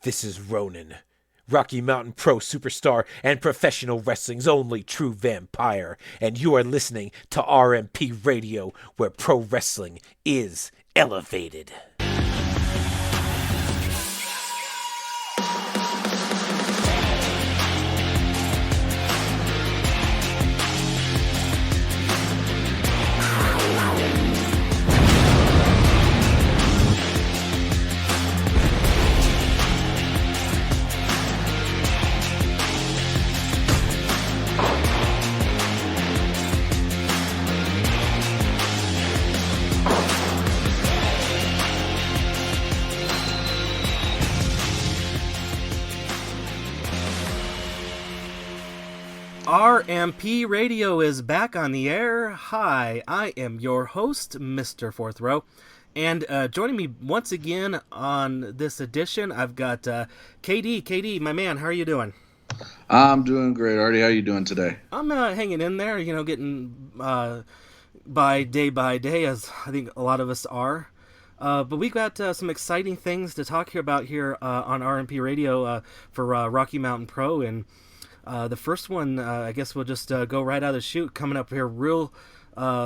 This is Ronan, Rocky Mountain Pro Superstar and professional wrestling's only true vampire, and you are listening to RMP Radio, where pro wrestling is elevated. RMP Radio is back on the air. Hi, I am your host, Mr. Fourth Row, and joining me once again on this edition, I've got KD. KD, my man, how are you doing? I'm doing great, Artie. How are you doing today? I'm hanging in there, getting by day, as I think a lot of us are. But we've got some exciting things to talk about here on RMP Radio for Rocky Mountain Pro, and the first one, I guess we'll just go right out of the chute. Coming up here real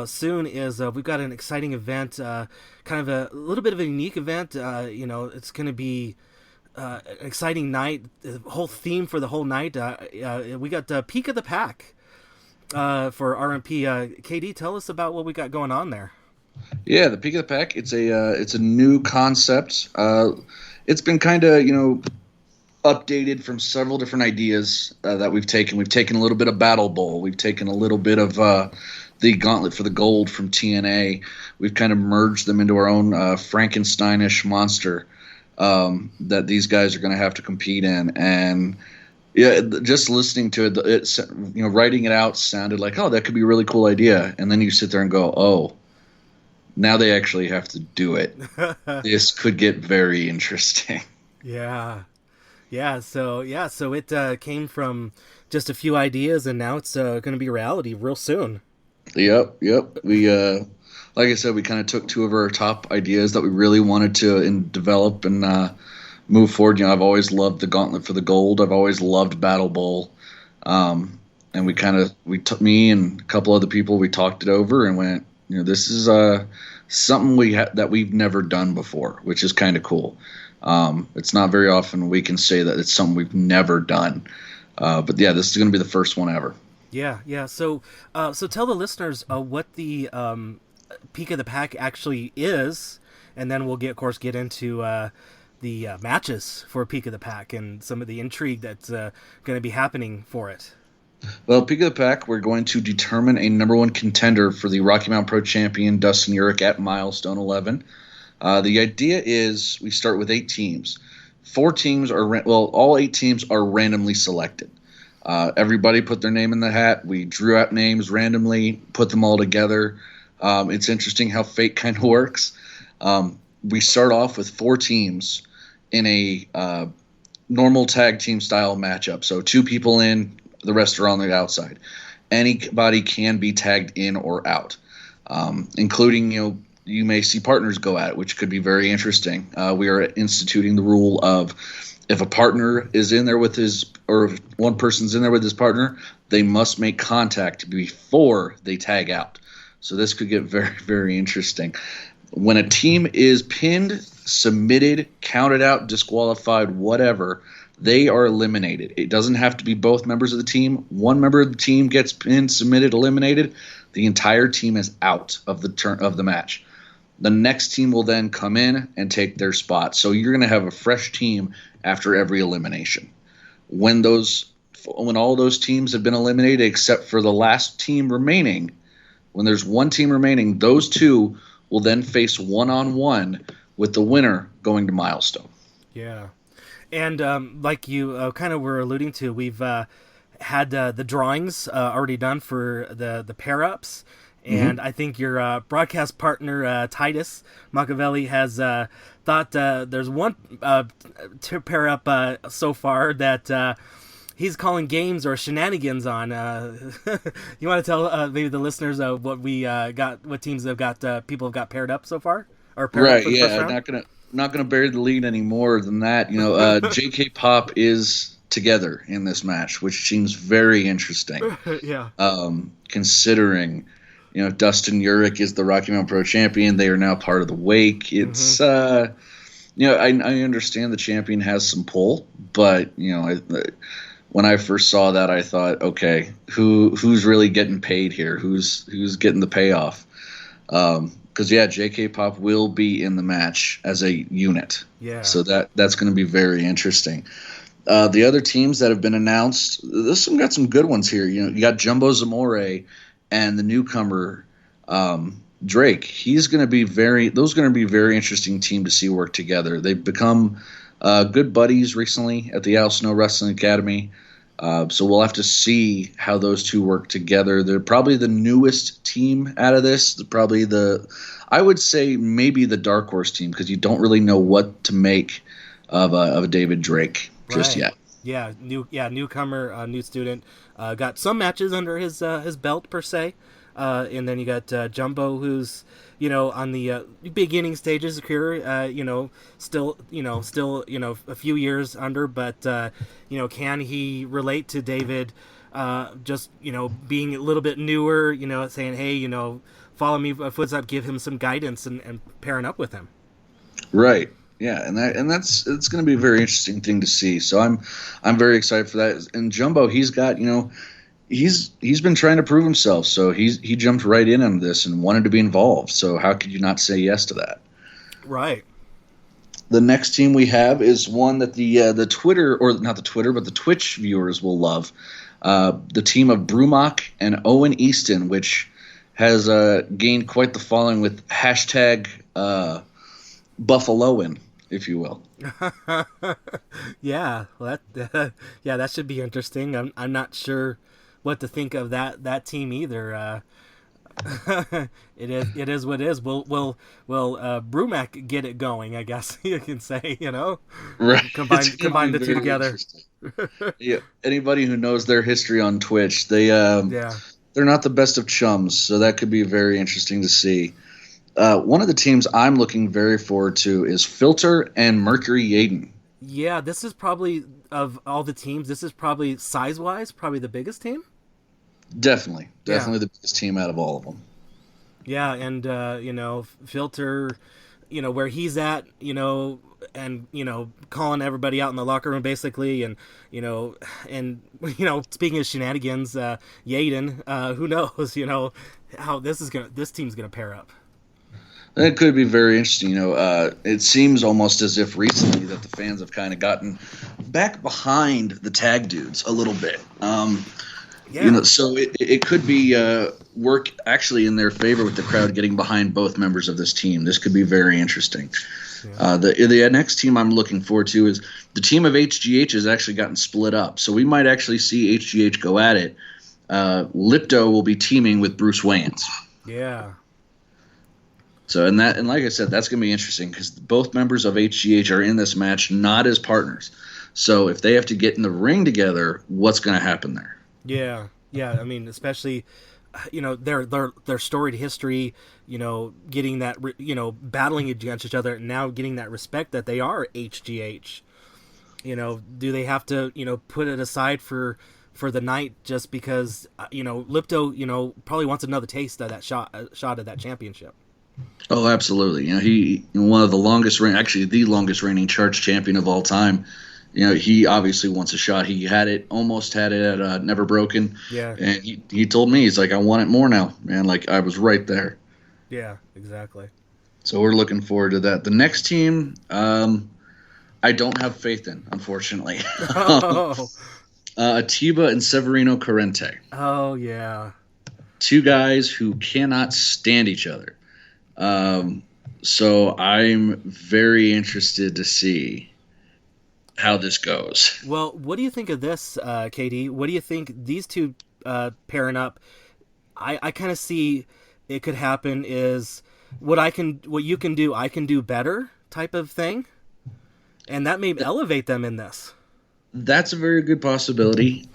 soon is we've got an exciting event, kind of a little bit of a unique event. It's going to be an exciting night. The whole theme for the whole night. We got Peak of the Pack for RMP. KD, tell us about what we got going on there. Yeah, the Peak of the Pack. It's a new concept. It's been kind of updated from several different ideas that we've taken. We've taken a little bit of Battle Bowl. We've taken a little bit of the Gauntlet for the Gold from TNA. We've kind of merged them into our own Frankensteinish monster that these guys are going to have to compete in. And yeah, just listening to it, writing it out sounded like, oh, that could be a really cool idea. And then you sit there and go, oh, now they actually have to do it. This could get very interesting. Yeah, so it came from just a few ideas, and now it's going to be reality real soon. Yep. We, like I said, we kind of took two of our top ideas that we really wanted to develop and move forward. I've always loved the Gauntlet for the Gold. I've always loved Battle Bowl, and we took me and a couple other people. We talked it over and went, this is something that we've never done before, which is kind of cool. It's not very often we can say that it's something we've never done. But yeah, this is going to be the first one ever. Yeah. So tell the listeners what the Peak of the Pack actually is, and then we'll get into the matches for Peak of the Pack and some of the intrigue that's going to be happening for it. Well, Peak of the Pack, we're going to determine a number one contender for the Rocky Mountain Pro Champion, Dustin Urich, at Milestone 11. The idea is we start with 8 teams. 4 teams all 8 teams are randomly selected. Everybody put their name in the hat. We drew out names randomly, put them all together. It's interesting how fate kind of works. We start off with 4 teams in a normal tag team style matchup. So 2 people in, the rest are on the outside. Anybody can be tagged in or out, including, you may see partners go at it, which could be very interesting. We are instituting the rule of if a partner is in there with if one person's in there with his partner, they must make contact before they tag out. So this could get very, very interesting. When a team is pinned, submitted, counted out, disqualified, whatever, they are eliminated. It doesn't have to be both members of the team. One member of the team gets pinned, submitted, eliminated. The entire team is out of the match. The next team will then come in and take their spot. So you're going to have a fresh team after every elimination. When all those teams have been eliminated except for the last team remaining, when there's one team remaining, those 2 will then face one-on-one with the winner going to Milestone. Yeah. And like you kind of were alluding to, we've had the drawings already done for the pair-ups. And I think your broadcast partner, Titus Machiavelli, has thought there's one to pair up so far that he's calling games or shenanigans on. You want to tell maybe the listeners what we got, what teams have got, people have got paired up so far? Or paired up right, for the yeah, first round? not going to bury the lead any more than that. J.K. Pop is together in this match, which seems very interesting. Yeah. Considering, Dustin Urich is the Rocky Mountain Pro champion. They are now part of the Wake. It's, I understand the champion has some pull, but, when I first saw that, I thought, okay, who's really getting paid here? Who's getting the payoff? Because J.K. Pop will be in the match as a unit. Yeah. So that's going to be very interesting. The other teams that have been announced, this one got some good ones here. You got Jumbo Zamore and the newcomer Drake. Those are going to be a very interesting team to see work together. They've become good buddies recently at the Al Snow Wrestling Academy. So we'll have to see how those two work together. They're probably the newest team out of this. I would say maybe the dark horse team, because you don't really know what to make of David Drake just yet. Yeah, newcomer, new student. Got some matches under his belt per se, and then you got Jumbo, who's on the beginning stages of career. Still a few years under, but can he relate to David? Just being a little bit newer. Saying, hey, follow me footsteps, give him some guidance, and pairing up with him. Right. Yeah, it's going to be a very interesting thing to see. So I'm very excited for that. And Jumbo, he's got he's been trying to prove himself. So he jumped right in on this and wanted to be involved. So how could you not say yes to that? Right. The next team we have is one that the Twitter, or not the Twitter, but the Twitch viewers will love. The team of Brumock and Owen Easton, which has gained quite the following with hashtag Buffaloan, if you will. Yeah, well, that should be interesting. I'm not sure what to think of that team either. It is what it is. Will Brumac get it going? I guess you can say. Right. Combine the two together. Yeah. Anybody who knows their history on Twitch, they're not the best of chums, so that could be very interesting to see. One of the teams I'm looking very forward to is Filter and Mercury Yaden. Yeah, this is probably, of all the teams, this is probably size-wise, probably the biggest team. Definitely the biggest team out of all of them. Yeah, and Filter, where he's at, and calling everybody out in the locker room basically, and speaking of shenanigans, Yaden, who knows, how this team's gonna pair up. It could be very interesting. It seems almost as if recently that the fans have kind of gotten back behind the tag dudes a little bit. So it could be work actually in their favor with the crowd getting behind both members of this team. This could be very interesting. Yeah. The next team I'm looking forward to is the team of HGH has actually gotten split up. So we might actually see HGH go at it. Lipto will be teaming with Bruce Wayans. Yeah. So and like I said, that's going to be interesting because both members of HGH are in this match, not as partners. So if they have to get in the ring together, what's going to happen there? Yeah. I mean, especially, their storied history, getting that, battling against each other, and now getting that respect that they are HGH. Do they have to, put it aside for the night just because, Lipto, probably wants another taste of that shot at that championship. Oh, absolutely. He one of the longest the longest reigning Charge champion of all time. He obviously wants a shot. He almost had it at Never Broken. Yeah. And he told me, he's like, I want it more now, man. Like, I was right there. Yeah, exactly. So we're looking forward to that. The next team, I don't have faith in, unfortunately. Oh. Atiba and Severino Corrente. Oh, yeah. Two guys who cannot stand each other. So I'm very interested to see how this goes. Well, what do you think of this, KD? What do you think these two pairing up? I kind of see it could happen is what you can do, I can do better type of thing, and that may elevate them in this. That's a very good possibility.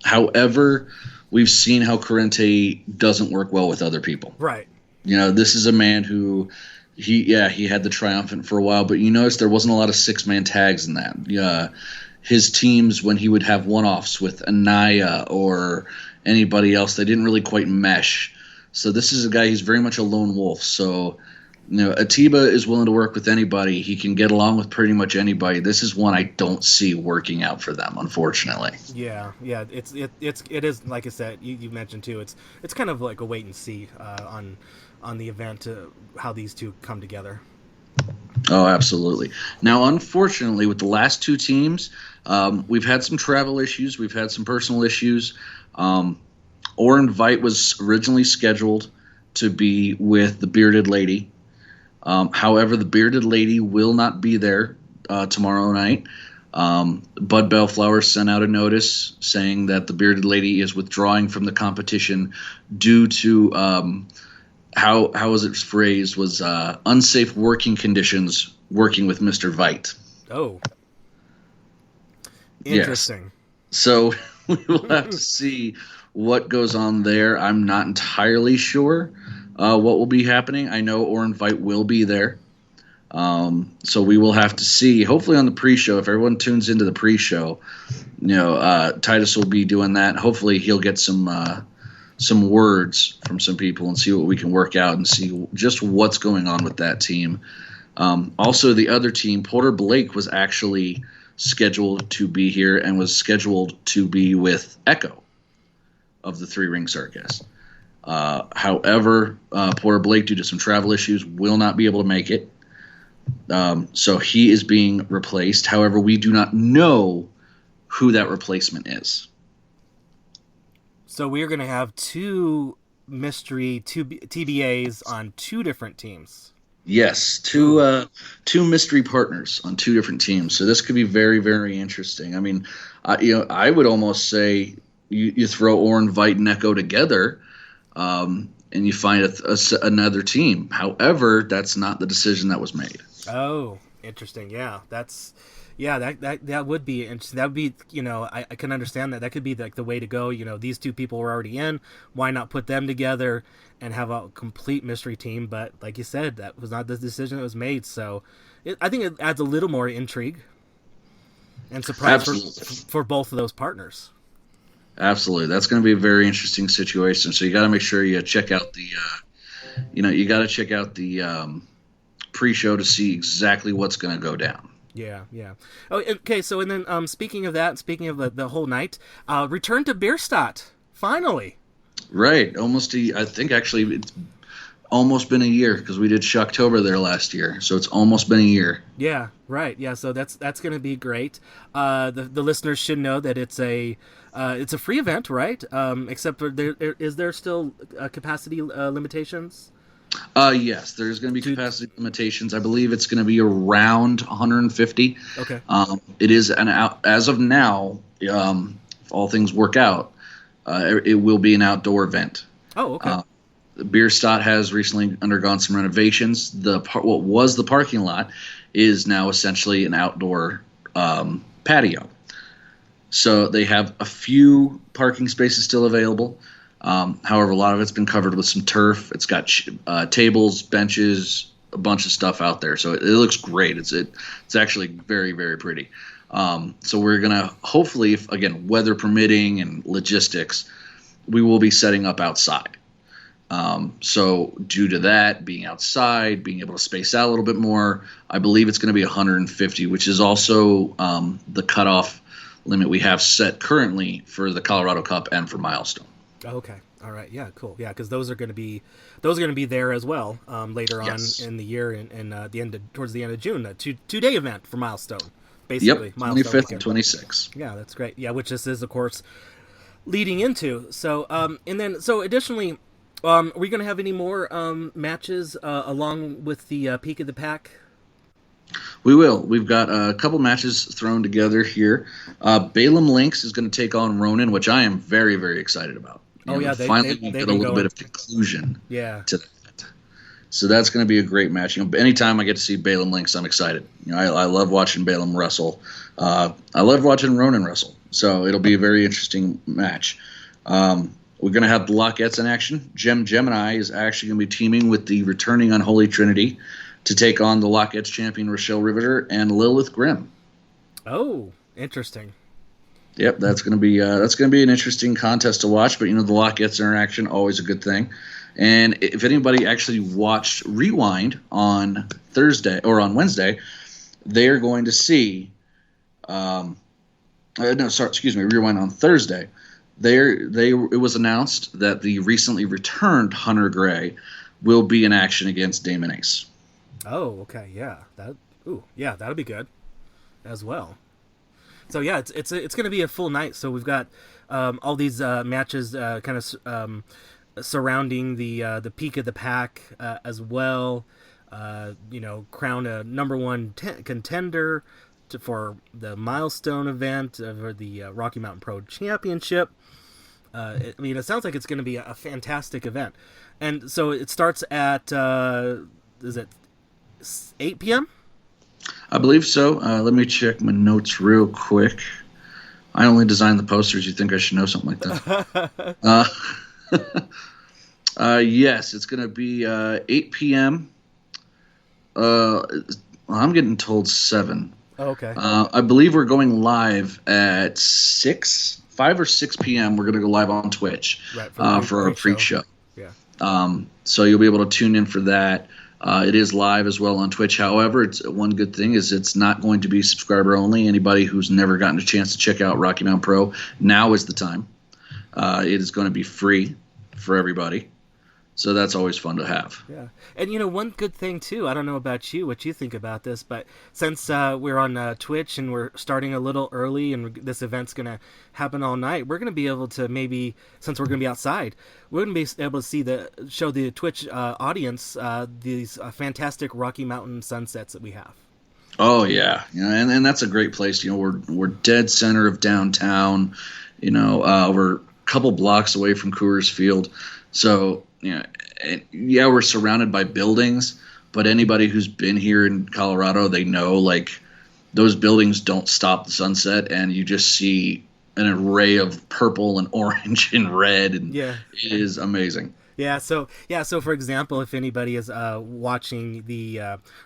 However, we've seen how Corrente doesn't work well with other people. Right. This is a man who He had the triumphant for a while, but you notice there wasn't a lot of 6-man tags in that. His teams, when he would have one-offs with Anaya or anybody else, they didn't really quite mesh. So this is a guy, he's very much a lone wolf. So, Atiba is willing to work with anybody. He can get along with pretty much anybody. This is one I don't see working out for them, unfortunately. Yeah. It is, like I said, you mentioned too. It's kind of like a wait and see on the event, how these two come together. Oh, absolutely. Now, unfortunately, with the last 2 teams, we've had some travel issues. We've had some personal issues. Oren Veit was originally scheduled to be with the Bearded Lady. However, the Bearded Lady will not be there tomorrow night. Bud Bellflower sent out a notice saying that the Bearded Lady is withdrawing from the competition due to how was it phrased, was unsafe working conditions working with Mr. Veit. Oh. Interesting. Yes. So we will have to see what goes on there. I'm not entirely sure what will be happening. I know Oren Veit will be there. So we will have to see. Hopefully on the pre-show, if everyone tunes into the pre-show, Titus will be doing that. Hopefully he'll get some words from some people and see what we can work out and see just what's going on with that team. Also, the other team, Porter Blake, was actually scheduled to be here and was scheduled to be with Echo of the 3-Ring Circus. However, Porter Blake, due to some travel issues, will not be able to make it. So he is being replaced. However, we do not know who that replacement is. So we're going to have 2 mystery TBAs on 2 different teams. Yes, two mystery partners on 2 different teams. So this could be very, very interesting. I mean, I would almost say you throw Oren Veit and Echo together, and you find another team. However, that's not the decision that was made. Oh, interesting. Yeah, that would be interesting. That would be, I can understand that. That could be like the way to go. These 2 people were already in. Why not put them together and have a complete mystery team? But like you said, that was not the decision that was made. So I think it adds a little more intrigue and surprise for both of those partners. Absolutely. That's going to be a very interesting situation. So you got to make sure you check out the, pre-show to see exactly what's going to go down. Yeah. Oh, okay. So, and then speaking of that, speaking of the whole night, return to Bierstadt, finally. Right. I think actually it's almost been a year because we did Shocktober there last year. So it's almost been a year. Yeah, right. Yeah, so that's going to be great. The listeners should know that it's a free event, right? Except for is there still capacity limitations? Yes, there's going to be capacity limitations. I believe it's going to be around 150. Okay. It is as of now, if all things work out, it will be an outdoor event. Oh, okay. Bierstadt has recently undergone some renovations. What was the parking lot is now essentially an outdoor patio. So they have a few parking spaces still available. However, a lot of it's been covered with some turf. It's got tables, benches, a bunch of stuff out there. So it looks great. It's actually very, very pretty. So we're going to hopefully, if, again, weather permitting and logistics, we will be setting up outside. So due to that, being outside, being able to space out a little bit more, I believe it's going to be 150, which is also the cutoff limit we have set currently for the Colorado Cup and for Milestone. Okay. All right. Yeah. Cool. Yeah, because those are going to be there as well later on in the year and towards the end of June. A two-day event for Milestone, basically. Yep. Milestone 25th and 26th. Yeah, that's great. Yeah, which this is of course leading into. So additionally, are we going to have any more matches along with the Peak of the Pack? We will. We've got a couple matches thrown together here. Balaam Lynx is going to take on Ronin, which I am very, very excited about. Finally we get a little bit of conclusion to that. So that's going to be a great match. Anytime I get to see Balaam Lynx, I'm excited. I love watching Balaam wrestle. I love watching Ronin wrestle. So it'll be a very interesting match. We're going to have the Lockettes in action. Gemini is actually going to be teaming with the returning Unholy Trinity. to take on the Lockettes champion Rochelle Riveter and Lilith Grimm. Oh, interesting. Yep, that's going to be an interesting contest to watch. But the Lockettes interaction, always a good thing. And if anybody actually watched Rewind on Thursday or on Wednesday, they are going to see. Rewind on Thursday. It was announced that the recently returned Hunter Gray will be in action against Damon Ace. Oh, okay, yeah, that'll be good as well. So yeah, it's going to be a full night. So we've got all these matches kind of surrounding the peak of the pack as well. Crown a number one contender for the milestone event for the Rocky Mountain Pro Championship. It sounds like it's going to be a fantastic event. And so it starts at, is it 8 p.m.? I believe so. Let me check my notes real quick. I only designed the posters. You think I should know something like that? Yes, it's going to be 8 p.m. I'm getting told 7. Oh, okay. I believe we're going live at 5 or 6 p.m. We're going to go live on Twitch for our pre-show. Yeah. So you'll be able to tune in for that. It is live as well on Twitch. However, it's one good thing is it's not going to be subscriber only. Anybody who's never gotten a chance to check out Rocky Mountain Pro, now is the time. It is going to be free for everybody. So that's always fun to have. Yeah. And, one good thing, too, I don't know about you, what you think about this, but since we're on Twitch and we're starting a little early and this event's going to happen all night, we're going to be able to maybe, since we're going to be outside, we're going to be able to show the Twitch audience these fantastic Rocky Mountain sunsets that we have. Oh, yeah. And that's a great place. We're dead center of downtown, we're a couple blocks away from Coors Field. So, we're surrounded by buildings, but anybody who's been here in Colorado, they know, those buildings don't stop the sunset, and you just see an array of purple and orange and red, and it is amazing. Yeah, so for example, if anybody is watching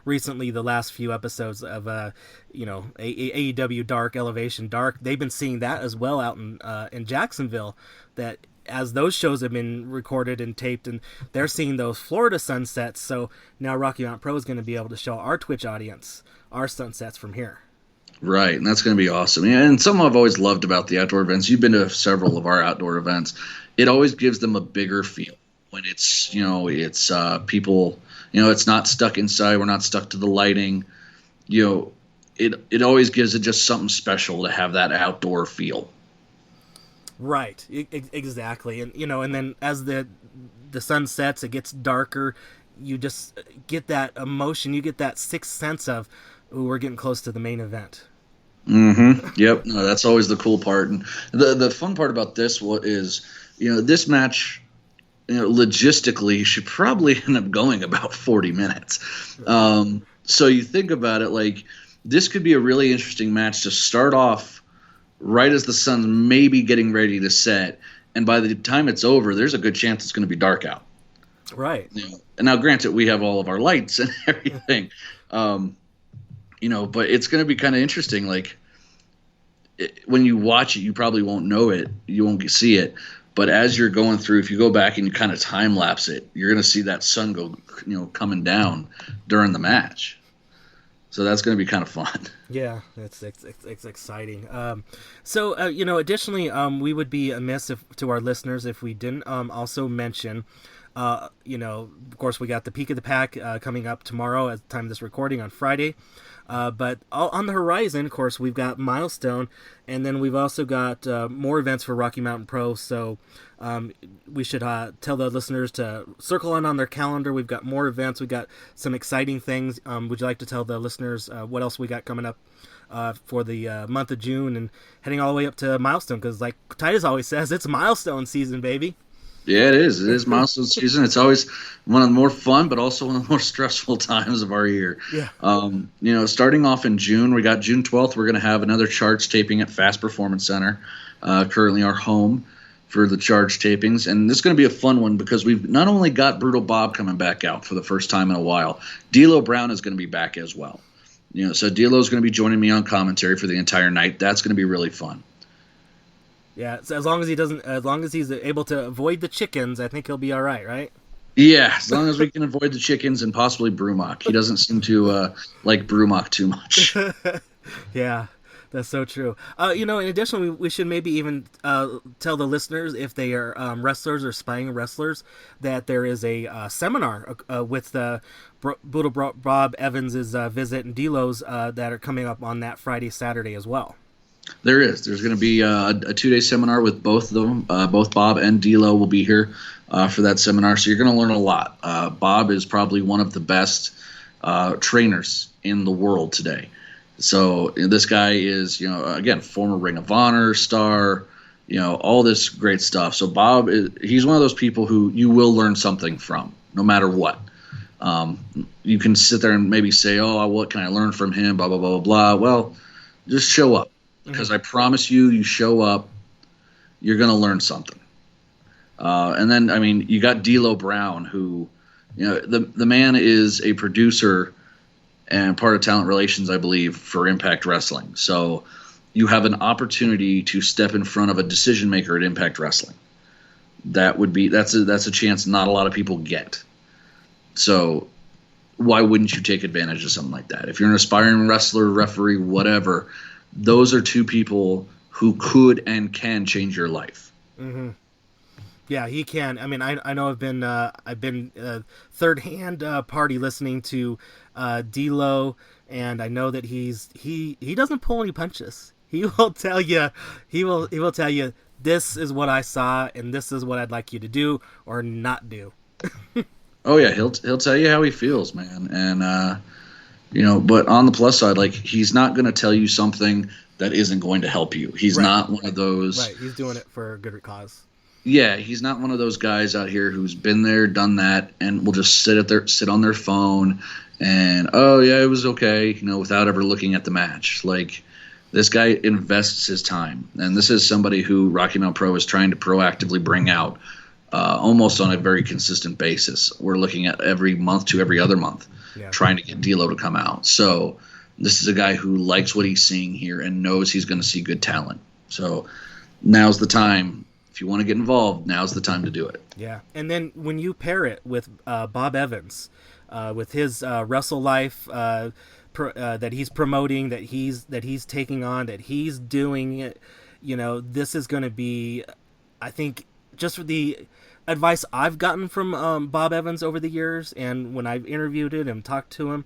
recently the last few episodes of AEW Dark, Elevation Dark, they've been seeing that as well out in Jacksonville, that as those shows have been recorded and taped, and they're seeing those Florida sunsets. So now Rocky Mountain Pro is going to be able to show our Twitch audience our sunsets from here. Right, and that's going to be awesome. And something I've always loved about the outdoor events, you've been to several of our outdoor events, it always gives them a bigger feel when it's, it's people, it's not stuck inside. We're not stuck to the lighting. It always gives it just something special to have that outdoor feel. Right, exactly. And and then as the sun sets, it gets darker. You just get that emotion. You get that sixth sense of, ooh, we're getting close to the main event. Mm-hmm. Yep. No, that's always the cool part. And the fun part about this is, this match, logistically should probably end up going about 40 minutes. So you think about it, this could be a really interesting match to start off right as the sun's maybe getting ready to set, and by the time it's over, there's a good chance it's going to be dark out. Right. And now, granted, we have all of our lights and everything, but it's going to be kind of interesting. When you watch it, you probably won't know it, you won't see it, but as you're going through, if you go back and you kind of time lapse it, you're going to see that sun go, coming down during the match. So that's going to be kind of fun. Yeah, it's exciting. Additionally, we would be amiss to our listeners if we didn't also mention, of course, we got the Peak of the Pack coming up tomorrow at the time of this recording on Friday. But on the horizon, of course, we've got Milestone, and then we've also got more events for Rocky Mountain Pro. So we should tell the listeners to circle on their calendar. We've got more events. We've got some exciting things. Would you like to tell the listeners what else we got coming up for the month of June and heading all the way up to Milestone? Because like Titus always says, it's Milestone season, baby. Yeah, it is. It is milestone season. It's always one of the more fun, but also one of the more stressful times of our year. Yeah. Starting off in June, we got June 12th. We're going to have another charts taping at Fast Performance Center, currently our home for the Charge tapings, and this is going to be a fun one because we've not only got Brutal Bob coming back out for the first time in a while, D'Lo Brown is going to be back as well. So D'Lo is going to be joining me on commentary for the entire night. That's going to be really fun. Yeah, so as long as he's able to avoid the chickens, I think he'll be all right, right? Yeah, as long as we can avoid the chickens and possibly Brumach. He doesn't seem to like Brumach too much. Yeah, that's so true. In addition, we should maybe even tell the listeners, if they are wrestlers or aspiring wrestlers, that there is a seminar with Brutal Bob Evans' visit and D'Lo's that are coming up on that Friday, Saturday as well. There is. There's going to be a 2-day seminar with both of them. Both Bob and D'Lo will be here for that seminar, so you're going to learn a lot. Bob is probably one of the best trainers in the world today. So this guy is, again, former Ring of Honor star, all this great stuff. So Bob, he's one of those people who you will learn something from, no matter what. You can sit there and maybe say, oh, what can I learn from him, blah, blah, blah, blah, blah. Well, just show up. Because I promise you show up, you're going to learn something. And then, you got D'Lo Brown, who, the man is a producer and part of talent relations, I believe, for Impact Wrestling. So you have an opportunity to step in front of a decision maker at Impact Wrestling. That's a chance not a lot of people get. So why wouldn't you take advantage of something like that? If you're an aspiring wrestler, referee, whatever, those are two people who could and can change your life. Mm-hmm. Yeah, he can. I know I've been third-hand party listening to D'Lo, and I know that he doesn't pull any punches. He will tell you this is what I saw and this is what I'd like you to do or not do. Oh yeah, he'll tell you how he feels, man, and. But on the plus side, he's not going to tell you something that isn't going to help you. He's not one of those. Right, he's doing it for a good cause. Yeah, he's not one of those guys out here who's been there, done that, and will just sit on their phone and, oh yeah, it was okay, without ever looking at the match. This guy invests his time, and this is somebody who Rocky Mountain Pro is trying to proactively bring out almost on a very consistent basis. We're looking at every month to every other month. Yeah. Trying to get D'Lo to come out. So this is a guy who likes what he's seeing here and knows he's going to see good talent. So now's the time. If you want to get involved, now's the time to do it. Yeah. And then when you pair it with Bob Evans, with his Wrestle Life that he's promoting, that he's taking on, that he's doing it, this is going to be, I think, just for the advice I've gotten from Bob Evans over the years, and when I've interviewed him and talked to him,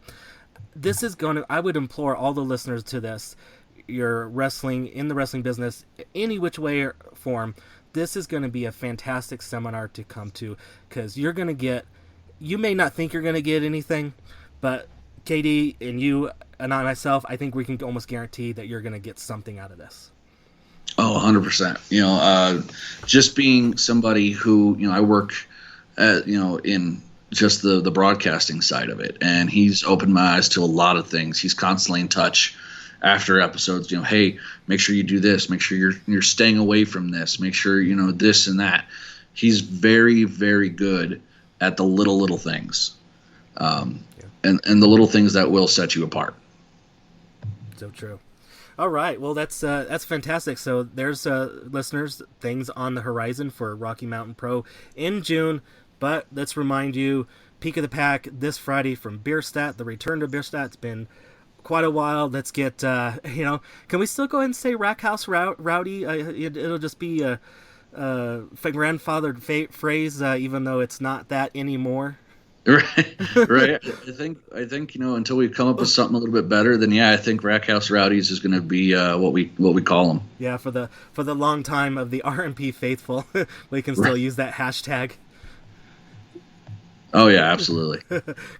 I would implore all the listeners to this. You're wrestling in the wrestling business, any which way or form, this is going to be a fantastic seminar to come to, because you may not think you're going to get anything, but KD and you and myself, I think we can almost guarantee that you're going to get something out of this. Oh, 100%. Just being somebody who, I work at, in just the broadcasting side of it. And he's opened my eyes to a lot of things. He's constantly in touch after episodes, hey, make sure you do this. Make sure you're staying away from this. Make sure, this and that. He's very, very good at the little things. And the little things that will set you apart. So true. All right, well, that's fantastic. So there's, listeners, things on the horizon for Rocky Mountain Pro in June. But let's remind you, Peak of the Pack this Friday from Bierstadt. The return to Bierstadt. It's been quite a while. Let's get, can we still go ahead and say Rack House Rowdy? It'll just be a grandfathered phrase, even though it's not that anymore. Right. I think until we come up with something a little bit better, then I think Rack House Rowdies is going to be what we call them. Yeah, for the long time of the RMP faithful, we can still use that hashtag. Oh yeah, absolutely.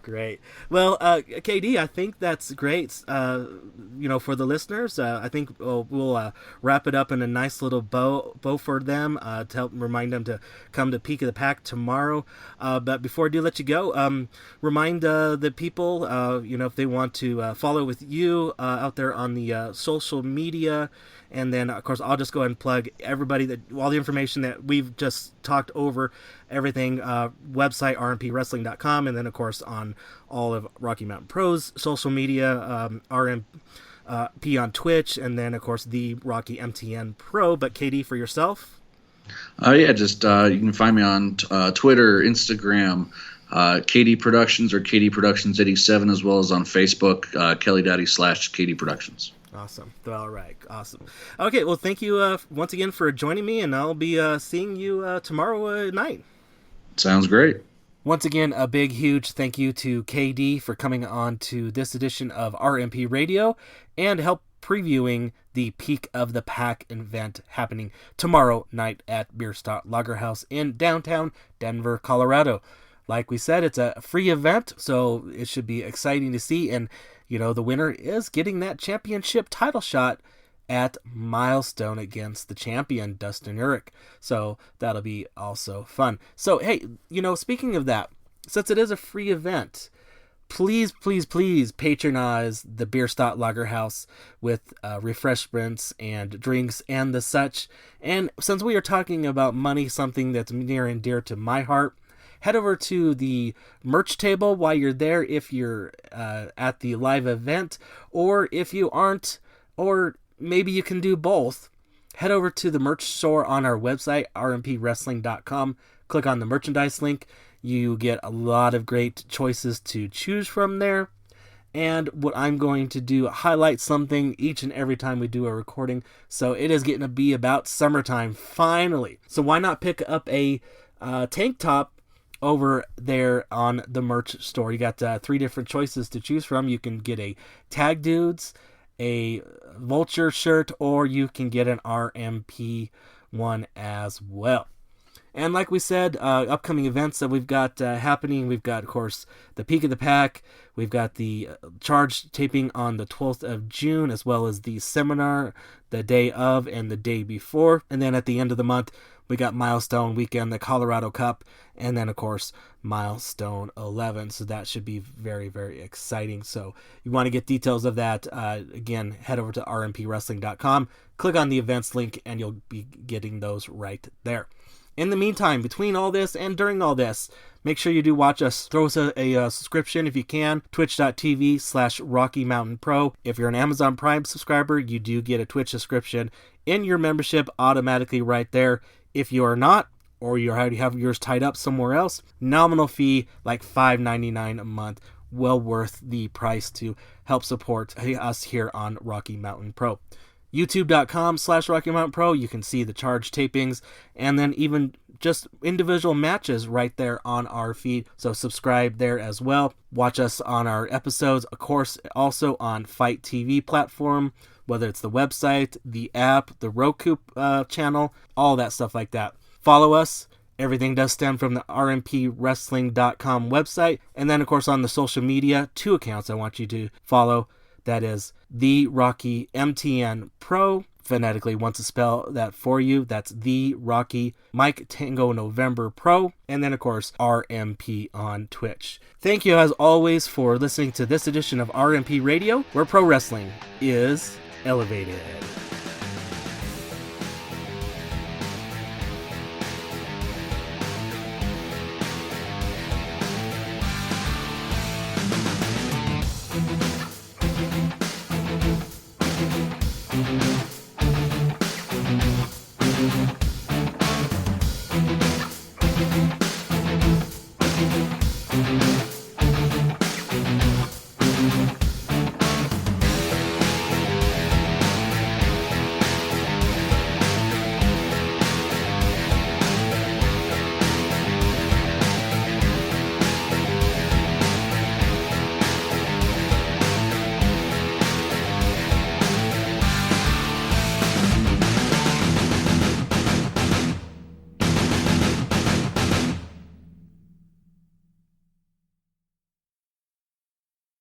Great. Well, KD, I think that's great. For the listeners, I think we'll wrap it up in a nice little bow for them to help remind them to come to Peak of the Pack tomorrow. But before I do let you go, remind the people, if they want to follow with you out there on the social media. And then, of course, I'll just go ahead and plug everybody, all the information that we've just talked over, everything, website, rmpwrestling.com, and then, of course, on all of Rocky Mountain Pro's social media, RMP on Twitch, and then, of course, the Rocky MTN Pro. But, Katie, for yourself? You can find me on Twitter, Instagram, KD Productions or KD Productions 87, as well as on Facebook, Kelly Daddy /KD Productions. Awesome. All right. Awesome. Okay. Well, thank you once again for joining me, and I'll be seeing you tomorrow night. Sounds great. Once again, a big, huge thank you to KD for coming on to this edition of RMP Radio and help previewing the Peak of the Pack event happening tomorrow night at Bierstadt Lager House in downtown Denver, Colorado. Like we said, it's a free event, so it should be exciting to see. And, the winner is getting that championship title shot at Milestone against the champion, Dustin Urich. So that'll be also fun. So, hey, speaking of that, since it is a free event, please, please, please patronize the Bierstadt Lager House with refreshments and drinks and the such. And since we are talking about money, something that's near and dear to my heart, head over to the merch table while you're there if you're at the live event, or if you aren't, or maybe you can do both. Head over to the merch store on our website, rmpwrestling.com. Click on the merchandise link. You get a lot of great choices to choose from there. And what I'm going to do, highlight something each and every time we do a recording. So it is getting to be about summertime, finally. So why not pick up a tank top over there on the merch store? You got 3 different choices to choose from. You can get a Tag Dudes, a Vulture shirt, or you can get an RMP one as well. And like we said, upcoming events that we've got happening, we've got, of course, the Peak of the Pack. We've got the Charge taping on the 12th of June, as well as the seminar the day of and the day before. And then at the end of the month, we got Milestone Weekend, the Colorado Cup, and then, of course, Milestone 11. So that should be very, very exciting. So you want to get details of that, again, head over to rmpwrestling.com, click on the events link, and you'll be getting those right there. In the meantime, between all this and during all this, make sure you do watch us. Throw us a subscription if you can. Twitch.tv/Rocky Mountain Pro. If you're an Amazon Prime subscriber, you do get a Twitch subscription in your membership automatically right there. If you are not, or you already have yours tied up somewhere else, nominal fee like $5.99 a month. Well worth the price to help support us here on Rocky Mountain Pro. YouTube.com/Rocky Mountain Pro. You can see the Charge tapings and then even just individual matches right there on our feed. So subscribe there as well. Watch us on our episodes, of course, also on Fight TV platform, whether it's the website, the app, the Roku channel, all that stuff like that. Follow us. Everything does stem from the rmpwrestling.com website. And then, of course, on the social media, 2 accounts I want you to follow. That is the Rocky MTN Pro. Phonetically wants to spell that for you. That's the Rocky Mike Tango November Pro. And then, of course, RMP on Twitch. Thank you, as always, for listening to this edition of RMP Radio, where pro wrestling is elevated.